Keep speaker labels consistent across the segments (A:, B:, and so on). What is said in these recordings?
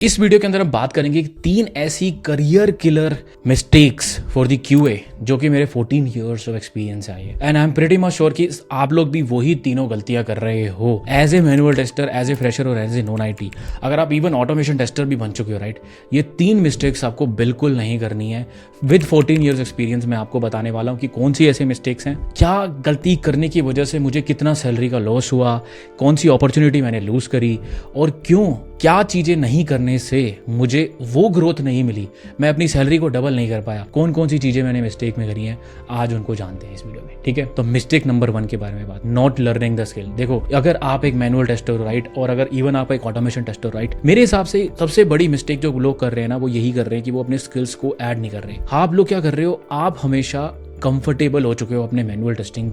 A: इस वीडियो के अंदर हम बात करेंगे कि 3 ऐसी career killer mistakes for the QA जो कि मेरे 14 इयर्स ऑफ एक्सपीरियंस आई है and I am pretty much sure कि आप लोग भी वही तीनों गलतियां कर रहे हो as a manual tester, as a fresher और एज ए नॉन आईटी। अगर आप इवन ऑटोमेशन टेस्टर भी बन चुके हो राइट, ये 3 मिस्टेक्स आपको बिल्कुल नहीं करनी है। विद 14 ईयर्स एक्सपीरियंस मैं आपको बताने वाला हूँ कि कौन सी ऐसे मिस्टेक्स हैं, क्या गलती करने की वजह से मुझे कितना सैलरी का लॉस हुआ, कौन सी अपॉर्चुनिटी मैंने लूज करी और क्यों, क्या चीजें नहीं करने से मुझे वो ग्रोथ नहीं मिली, मैं अपनी सैलरी को डबल नहीं कर पाया, कौन कौन सी चीजें मैंने मिस्टेक में करी हैं, आज उनको जानते हैं इस वीडियो में। ठीक है, तो मिस्टेक नंबर 1 के बारे में बात, नॉट लर्निंग द स्किल। देखो, अगर आप एक मैनुअल टेस्टर हो राइट, और अगर इवन आप एक ऑटोमेशन टेस्टर हो राइट, मेरे हिसाब से सबसे बड़ी मिस्टेक जो लोग कर रहे हैं ना, वो यही कर रहे हैं कि वो अपने स्किल्स को ऐड नहीं कर रहे। आप लोग क्या कर रहे हो, आप हमेशा कंफर्टेबल हो चुके हो अपने मैनुअल टेस्टिंग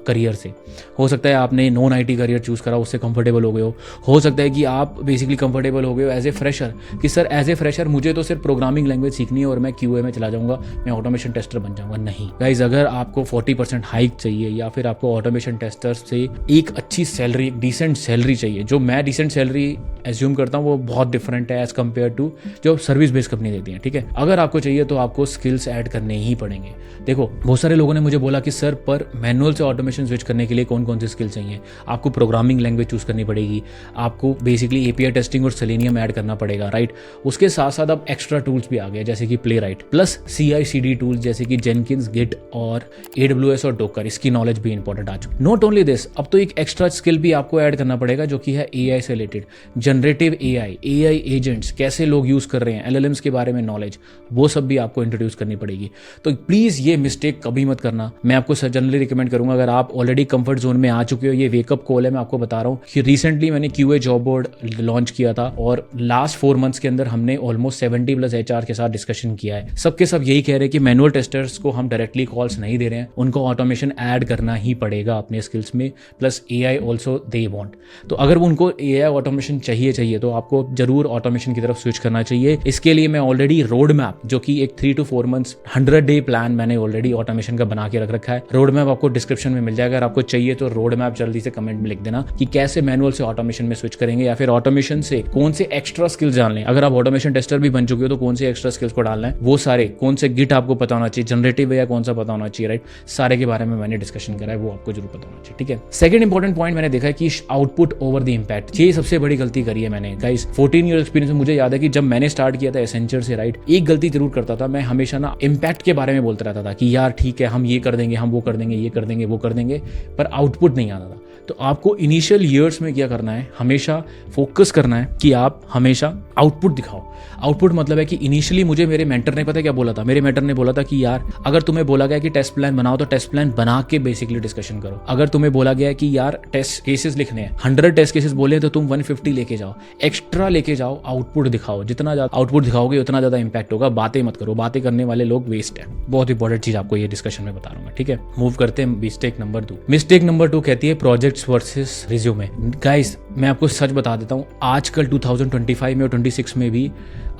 A: करियर से। हो सकता है आपने नॉन आईटी करियर चूज करा, उससे कंफर्टेबल हो गए हो सकता है कि आप बेसिकली कंफर्टेबल हो गए हो एज ए फ्रेशर कि सर एज ए फ्रेशर मुझे तो सिर्फ प्रोग्रामिंग लैंग्वेज सीखनी है और मैं क्यूए में चला जाऊंगा, मैं ऑटोमेशन टेस्टर बन जाऊंगा। नहीं गाइज, अगर आपको 40% हाइक चाहिए या फिर आपको ऑटोमेशन टेस्टर से एक अच्छी सैलरी, डिसेंट सैलरी चाहिए, जो मैं डिसेंट सैलरी एज्यूम करता हूँ वो बहुत डिफरेंट है एज कम्पेयर टू जो सर्विस बेस्ड कंपनी देती है। ठीक है, अगर आपको चाहिए तो आपको स्किल्स ऐड करने ही पड़ेंगे। देखो, बहुत सारे लोगों ने मुझे बोला कि सर पर मैनुअल से ऑटोमेशन स्विच करने के लिए कौन कौन से स्किल चाहिए, आपको प्रोग्रामिंग लैंग्वेज चूज करनी पड़ेगी, आपको बेसिकली एपीआई टेस्टिंग और सेलेनियम ऐड करना पड़ेगा राइट। उसके साथ साथ अब एक्स्ट्रा टूल्स भी आ गए जैसे कि play right plus CI/CD tools जैसे कि जेनकिंस, गिट और AWS और डोकर, इसकी नॉलेज भी इंपॉर्टेंट आ चुकी। नॉट ओनली दिस, अब तो एक एक्स्ट्रा स्किल भी आपको ऐड करना पड़ेगा जो कि है AI से रिलेटेड, जनरेटिव AI एजेंट्स कैसे लोग यूज कर रहे हैं, LLMs के बारे में नॉलेज, वो सब भी आपको इंट्रोड्यूस करनी पड़ेगी। तो प्लीज ये मिस्टेक कभी मत करना। मैं आपको जनरली रिकमेंड करूंगा, अगर आप ऑलरेडी कंफर्ट जोन में आ चुके हो, ये वेकअप कॉल है, मैं आपको बता रहा हूँ कि रिसेंटली मैंने QA जॉब बोर्ड लॉन्च किया था और लास्ट 4 मंथ्स के अंदर हमने ऑलमोस्ट 70+ HR के साथ डिस्कशन किया है। सबके सब यही कह रहे हैं कि मैनुअल टेस्टर्स को हम डायरेक्टली कॉल्स नहीं दे रहे हैं, उनको ऑटोमेशन ऐड करना ही पड़ेगा अपने स्किल्स में, plus AI also they want. तो अगर उनको AI ऑटोमेशन चाहिए तो आपको जरूर ऑटोमेशन की तरफ स्विच करना चाहिए। इसके लिए मैं ऑलरेडी रोड मैप, जो कि एक 3 to 4 मंथ्स 100 डे प्लान मैंने ऑलरेडी ऑटोमेशन का बना के रख रखा है। रोड मैप आपको डिस्क्रिप्शन में मिल जाएगा, अगर आपको चाहिए तो रोड मैप जल्दी से कमेंट में लिख देना कि कैसे मैनुअल से ऑटोमेशन में स्विच करेंगे या फिर ऑटोमेशन से कौन से एक्स्ट्रा स्किल्स डालने। अगर आप ऑटोमेशन टेस्टर भी बन चुके हो तो कौन से एक्स्ट्रा स्किल्स को डालना है, वो सारे, कौन से गिट आपको पता होना चाहिए, जनरेटिव या कौन सा पता होना चाहिए राइट, सारे के बारे में मैंने डिस्कशन करा है, वो आपको जरूर पता होना चाहिए। ठीक है, सेकंड इंपॉर्टेंट पॉइंट मैंने देखा है कि आउटपुट ओवर द इंपैक्ट, ये सबसे बड़ी गलती करी है मैंने गाइस। 14 ईयर एक्सपीरियंस में मुझे याद है कि जब मैंने स्टार्ट किया था एसेंचर से राइट, एक गलती जरूर करता था, मैं हमेशा ना इंपैक्ट के बारे में बोलता रहता था कि यार ठीक है हम ये कर देंगे, हम वो कर देंगे, ये कर देंगे, वो कर देंगे, पर आउटपुट नहीं आता था। तो आपको इनिशियल ईयर्स में क्या करना है, हमेशा फोकस करना है कि आप हमेशा आउटपुट दिखाओ। आउटपुट मतलब है कि इनिशियली मुझे मेरे मेंटर ने पता क्या बोला था, मेरे मेंटर ने बोला था कि यार अगर तुम्हें बोला गया कि टेस्ट प्लान बनाओ तो टेस्ट प्लान बना के बेसिकली डिस्कशन करो। अगर तुम्हें बोला गया कि यार टेस्ट केसेस लिखने हैं, 100 टेस्ट केसेस बोले तो तुम 150 लेके जाओ, एक्स्ट्रा लेके जाओ, आउटपुट दिखाओ। जितना ज्यादा आउटपुट दिखाओगे उतना ज्यादा इंपैक्ट होगा। बातें मत करो, बातें करने वाले लोग वेस्ट है। बहुत इंपॉर्टेंट चीज आपको ये डिस्कशन में बता रहा हूँ। ठीक है, मूव करते हैं मिस्टेक नंबर 2। मिस्टेक नंबर 2 कहती है प्रोजेक्ट्स वर्सेस रिज्यूमे। गाइस, मैं आपको सच बता देता हूँ, आजकल 2025 में और 26 में भी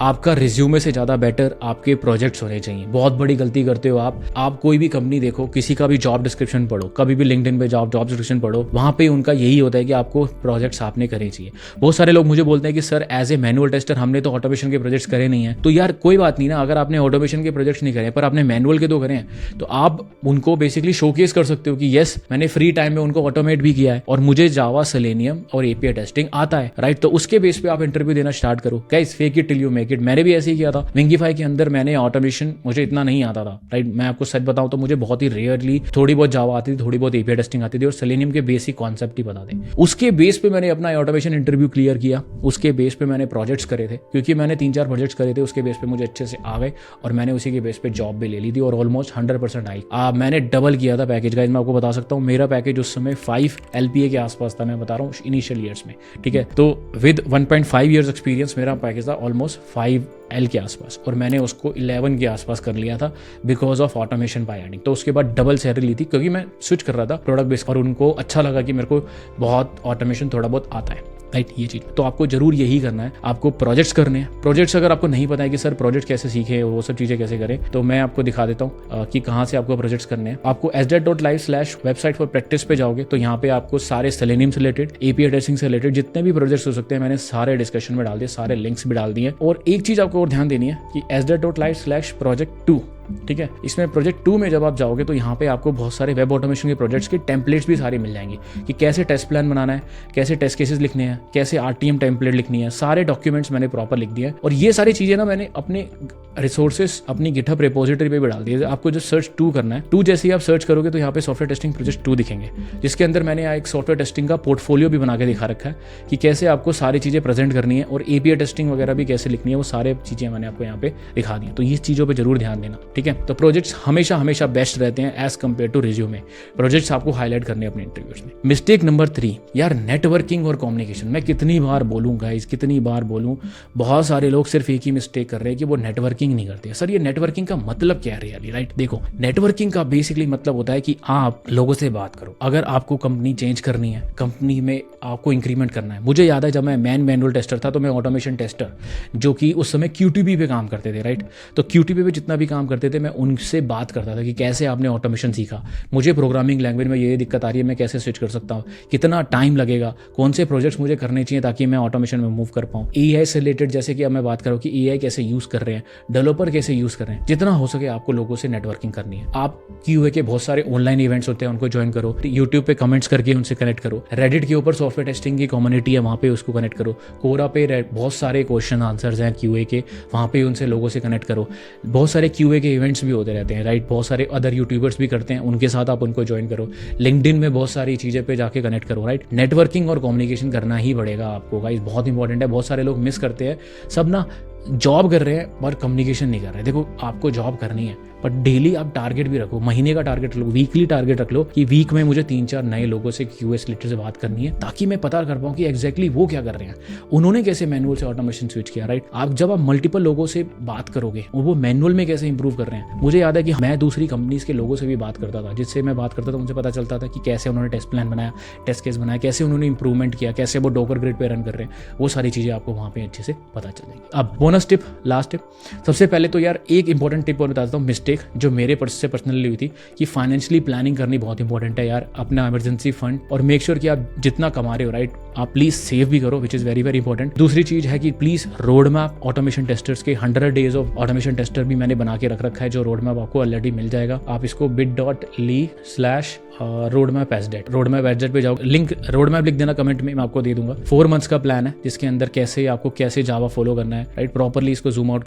A: आपका रिज्यूमे से ज्यादा बेटर आपके प्रोजेक्ट्स होने चाहिए। बहुत बड़ी गलती करते हो आप कोई भी कंपनी देखो, किसी का भी जॉब डिस्क्रिप्शन पढ़ो, कभी भी लिंक्डइन पे जॉब डिस्क्रिप्शन पढ़ो, वहां पे उनका यही होता है कि आपको प्रोजेक्ट्स आपने करे चाहिए। बहुत सारे लोग मुझे बोलते हैं कि sir as a manual tester हमने तो ऑटोमेशन के प्रोजेक्ट्स करे नहीं है। तो यार कोई बात नहीं ना, अगर आपने ऑटोमेशन के प्रोजेक्ट्स नहीं करे पर आपने मैनुअल के तो करे हैं, तो आप उनको बेसिकली शोकेस कर सकते हो कि यस मैंने फ्री टाइम में उनको ऑटोमेट भी किया है और मुझे जावा, सेलेनियम और एपीआई टेस्टिंग आता है राइट। तो उसके बेस पे आप इंटरव्यू देना स्टार्ट करो। Guys, fake it till you make it. मैंने भी ऐसे ही किया था। विंगीफाई के अंदर मैंने ऑटोमेशन, मुझे इतना नहीं आता था राइट। मैं आपको सच बताऊं तो मुझे बहुत ही रेयरली थोड़ी बहुत जावा आती थी, थोड़ी बहुत एपीआई टेस्टिंग आती थी और सेलेनियम के बेसिक कॉन्सेप्ट ही बता दें। उसके बेस पे मैंने अपना ऑटोमेशन इंटरव्यू क्लियर किया, उसके बेस पे मैंने प्रोजेक्ट्स करे थे, क्योंकि मैंने 3-4 प्रोजेक्ट्स करे थे, उसके बेस पे मुझे अच्छे से आ गए और मैंने उसी के बेस पे जॉब भी ले ली थी और ऑलमोस्ट 100% आई। मैंने डबल किया था पैकेज। गाइस, मैं आपको बता सकता हूँ मेरा पैकेज उस समय 5 LPA के आसपास था, मैं बता रहा हूँ इनिशियल ईयर्स में। ठीक है, तो विद 1.5 ईयर्स एक्सपीरियंस मेरा पैकेज था ऑलमोस्ट 5L के आसपास और मैंने उसको 11 के आसपास कर लिया था because of automation by adding. तो उसके बाद डबल सैलरी ली थी क्योंकि मैं स्विच कर रहा था प्रोडक्ट बेस और उनको अच्छा लगा कि मेरे को बहुत ऑटोमेशन थोड़ा बहुत आता है। राइट, ये चीज़। तो आपको जरूर यही करना है, आपको प्रोजेक्ट्स करने हैं। प्रोजेक्ट्स अगर आपको नहीं पता है कि सर प्रोजेक्ट कैसे सीखे और वो सब चीज़ें कैसे करें, तो मैं आपको दिखा देता हूँ कि कहाँ से आपको प्रोजेक्ट्स करने हैं। आपको sdet.live/website फॉर प्रैक्टिस पे जाओगे तो यहाँ पे आपको सारे सेलेनियम से रिलेटेड, API टेस्टिंग से रिलेटेड जितने भी प्रोजेक्ट्स हो सकते हैं मैंने सारे डिस्कशन में डाल दिए, सारे लिंक्स भी डाल दिए। और एक चीज़ आपको और ध्यान देनी है कि sdet.live/project2, ठीक है, इसमें प्रोजेक्ट 2 में जब आप जाओगे तो यहाँ पे आपको बहुत सारे वेब ऑटोमेशन के प्रोजेक्ट्स के टेम्पलेट्स भी सारे मिल जाएंगे कि कैसे टेस्ट प्लान बनाना है, कैसे टेस्ट केसेस लिखने हैं, कैसे RTM टेम्पलेट लिखनी है, सारे डॉक्यूमेंट्स मैंने प्रॉपर लिख दिया है। और ये सारी चीज़ें ना मैंने अपने रिसोर्सेज अपनी गिटहब रिपोजिटरी पे भी डाल दिए। आपको जो सर्च 2 करना है, 2 जैसे ही आप सर्च करोगे तो यहाँ पे सॉफ्टवेयर टेस्टिंग प्रोजेक्ट 2 दिखेंगे, जिसके अंदर मैंने एक सॉफ्टवेयर टेस्टिंग का पोर्टफोलियो भी बना के दिखा रखा है कि कैसे आपको सारी चीज़ें प्रेजेंट करनी है और API टेस्टिंग वगैरह भी कैसे लिखनी है, वो सारे चीज़ें मैंने आपको यहाँ पे दिखा दी। तो ये चीज़ों पर जरूर ध्यान देना, ठीक है। तो प्रोजेक्ट्स हमेशा बेस्ट रहते हैं as compare to resume. Projects आपको हाईलाइट करने अपने इंटरव्यूज में। मिस्टेक नंबर 3, यार नेटवर्किंग और कम्युनिकेशन। मैं कितनी बार बोलूँ गाइस, कितनी बार बोलूँ, बहुत सारे लोग सिर्फ एक ही मिस्टेक कर रहे हैं कि वो नेटवर्किंग नहीं करते। सर ये नेटवर्किंग का मतलब क्या है रियली, राइट? देखो, नेटवर्किंग का बेसिकली मतलब होता है कि आप लोगों से बात करो। अगर आपको कंपनी चेंज करनी है, कंपनी में आपको इंक्रीमेंट करना है। मुझे याद है जब मैं मैनुअल टेस्टर था तो मैं ऑटोमेशन टेस्टर, जो कि उस समय QTP पे काम करते थे, राइट? तो QTP पे जितना भी काम करते थे मैं उनसे बात करता था कि कैसे आपने ऑटोमेशन सीखा, मुझे प्रोग्रामिंग लैंग्वेज में ये दिक्कत आ रही है, मैं कैसे स्विच कर सकता हूँ, कितना टाइम लगेगा, कौन से प्रोजेक्ट्स मुझे करने चाहिए ताकि मैं ऑटोमेशन में मूव कर पाऊँ। AI से रिलेटेड जैसे कि अब मैं बात करूँ कि AI कैसे यूज़ कर रहे हैं, डेवलपर कैसे यूज़ कर रहे हैं, जितना हो सके आपको लोगों से नेटवर्किंग करनी है। आप QA के बहुत सारे ऑनलाइन इवेंट्स होते हैं, उनको ज्वाइन करो, यूट्यूब पे कमेंट्स करके उनसे कनेक्ट करो, रेडिट के ऊपर सॉफ्टवेयर टेस्टिंग की कम्युनिटी है, वहाँ पे उसको कनेक्ट करो, कोरा पे बहुत सारे क्वेश्चन आंसर्स हैं QA के, वहाँ पे उनसे लोगों से कनेक्ट करो। बहुत सारे QA के इवेंट्स भी होते रहते हैं, राइट? बहुत सारे अदर यूट्यूबर्स भी करते हैं, उनके साथ आप उनको ज्वाइन करो। लिंक्डइन में बहुत सारी चीज़ें पे जाके कनेक्ट करो, राइट? नेटवर्किंग और कम्युनिकेशन करना ही पड़ेगा आपको गाइस, बहुत इंपॉर्टेंट है। बहुत सारे लोग मिस करते हैं, सब ना जॉब कर रहे हैं पर कम्युनिकेशन नहीं कर रहे हैं। देखो, आपको जॉब करनी है पर डेली आप टारगेट भी रखो, महीने का टारगेट रख लो, वीकली टारगेट रख लो कि वीक में मुझे 3-4 नए लोगों से QA रिलेटेड से बात करनी है, ताकि मैं पता कर पाऊँ कि एग्जैक्टली वो क्या कर रहे हैं, उन्होंने कैसे मैनुअल से ऑटोमेशन स्विच किया, राइट? आप जब आप मल्टीपल लोगों से बात करोगे और वो मैनुअल में कैसे इंप्रूव कर रहे हैं। मुझे याद है कि मैं दूसरी कंपनीज के लोगों से भी बात करता था, जिससे मैं बात करता था उनसे पता चलता था कि कैसे उन्होंने टेस्ट प्लान बनाया, टेस्ट केस बनाया, कैसे उन्होंने इंप्रूवमेंट किया, कैसे वो डॉकर ग्रिड पे रन कर रहे हैं, वो सारी चीज़ें आपको वहाँ पे अच्छे से पता चल जाएगी। अब बोनस टिप, लास्ट टिप। सबसे पहले तो यार एक इंपॉर्टेंट टिप और बताता हूँ, मिस्टेक जो मेरे से पर्सनली हुई थी, कि फाइनेंशियली प्लानिंग करनी बहुत इंपॉर्टेंट है यार, अपना इमरजेंसी फंड, और मेक श्योर कि आप जितना कमा रहे हो, राइट, आप प्लीज सेव भी करो, which is very very important. दूसरी चीज है कि please road map automation testers के 100 डेज ऑफ ऑटोमेशन टेस्टर भी मैंने बना के रख रखा है, जो रोड मैप आपको ऑलरेडी मिल जाएगा। आप इसको bit.ly/roadmap@sdet roadmap@sdet पे जाओ, लिंक रोड मैप लिख देना कमेंट में, मैं आपको दे दूंगा। 4 मंथ्स का प्लान है जिसके अंदर आपको कैसे जावा फॉलो करना है, राइट? प्रॉपरली इसको जूम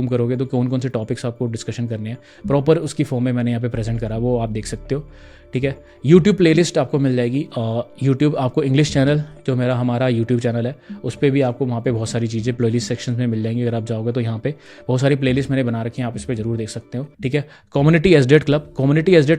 A: करोगे तो कौन कौन से टॉपिक्स आपको डिस्कशन करने हैं, प्रॉपर उसकी फॉर्म में मैंने यहाँ पे प्रेजेंट करा, वो आप देख सकते हो, ठीक है। यूट्यूब प्लेलिस्ट आपको मिल जाएगी, यूट्यूब आपको इंग्लिश चैनल जो हमारा यूट्यूब चैनल है उस पर भी आपको वहाँ पे बहुत सारी चीज़ें प्लेलिस्ट सेक्शन में मिल जाएंगी। अगर आप जाओगे तो यहाँ पे बहुत सारी प्लेलिस्ट मैंने बना रखी हैं, आप इस पर जरूर देख सकते हो, ठीक है। कम्युनिटी SDET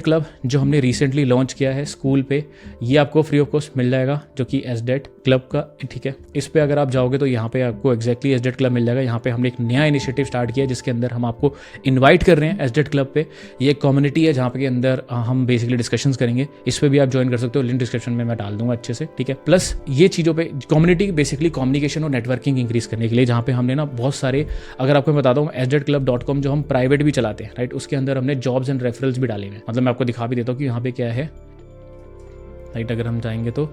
A: क्लब जो हमने रिसेंटली लॉन्च किया है स्कूल पे, ये आपको फ्री ऑफ कॉस्ट मिल जाएगा, जो कि SDET क्लब का, ठीक है। इस पर अगर आप जाओगे तो यहाँ पे आपको एक्जैक्टली SDET क्लब मिल जाएगा। यहाँ पे हमने एक नया इनिशिएटिव स्टार्ट किया है जिसके अंदर हम आपको इन्वाइट कर रहे हैं SDET क्लब पे। ये एक कम्युनिटी है जहाँ पे के अंदर हम बेसिकली डिस्कशंस करेंगे, इस पे भी आप ज्वाइन कर सकते हो, लिंक डिस्क्रिप्शन में मैं डाल दूंगा अच्छे से, ठीक है। प्लस ये चीज़ों पे कम्युनिटी बेसिकली कम्युनिकेशन और नेटवर्किंग इंक्रीज करने के लिए, जहाँ पे हमने ना बहुत सारे, अगर आपको मैं बताता हूँ sdetclub.com जो हम प्राइवेट भी चलाते हैं, राइट, उसके अंदर हमने जॉब्स एंड रेफरल्स भी डाले हुए हैं। मतलब मैं आपको दिखा भी देता हूँ कि यहाँ पे क्या है, राइट। अगर हम जाएंगे तो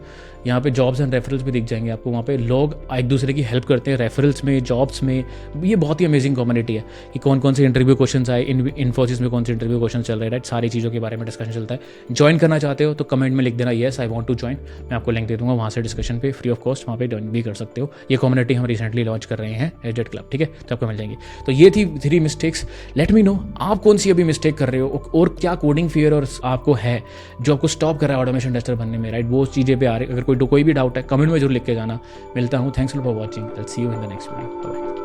A: यहाँ पे जॉब्स एंड रेफरल्स भी दिख जाएंगे आपको, वहाँ पे लोग एक दूसरे की हेल्प करते हैं रेफरल्स में, जॉब्स में। ये बहुत ही अमेजिंग कम्युनिटी है कि कौन कौन से इंटरव्यू क्वेश्चंस आए, इन्फोसिस में कौन से इंटरव्यू क्वेश्चन चल रहे हैं, राइट, सारी चीज़ों के बारे में डिस्कशन चलता है। ज्वाइन करना चाहते हो तो कमेंट में लिख देना yes I want to join, मैं आपको लिंक दे दूंगा, वहाँ से डिस्कशन पे फ्री ऑफ कॉस्ट वहाँ पे ज्वाइन भी कर सकते हो। ये कम्युनिटी हम रिसेंटली लॉन्च कर रहे हैं SDET क्लब, ठीक है, तो आपको मिल जाएंगी। तो ये थी 3 मिस्टेक्स। लेट मी नो आप कौन सी अभी मिस्टेक कर रहे हो और क्या कोडिंग फियर और आपको है जो आपको स्टॉप कर रहा है ऑटोमेशन टेस्टर बनने में, राइट, वो चीज़ें पे आ रही। अगर कोई भी डाउट है कमेंट में जरूर लिख के जाना। मिलता हूँ, thanks for watching, I will see you in the next video, bye.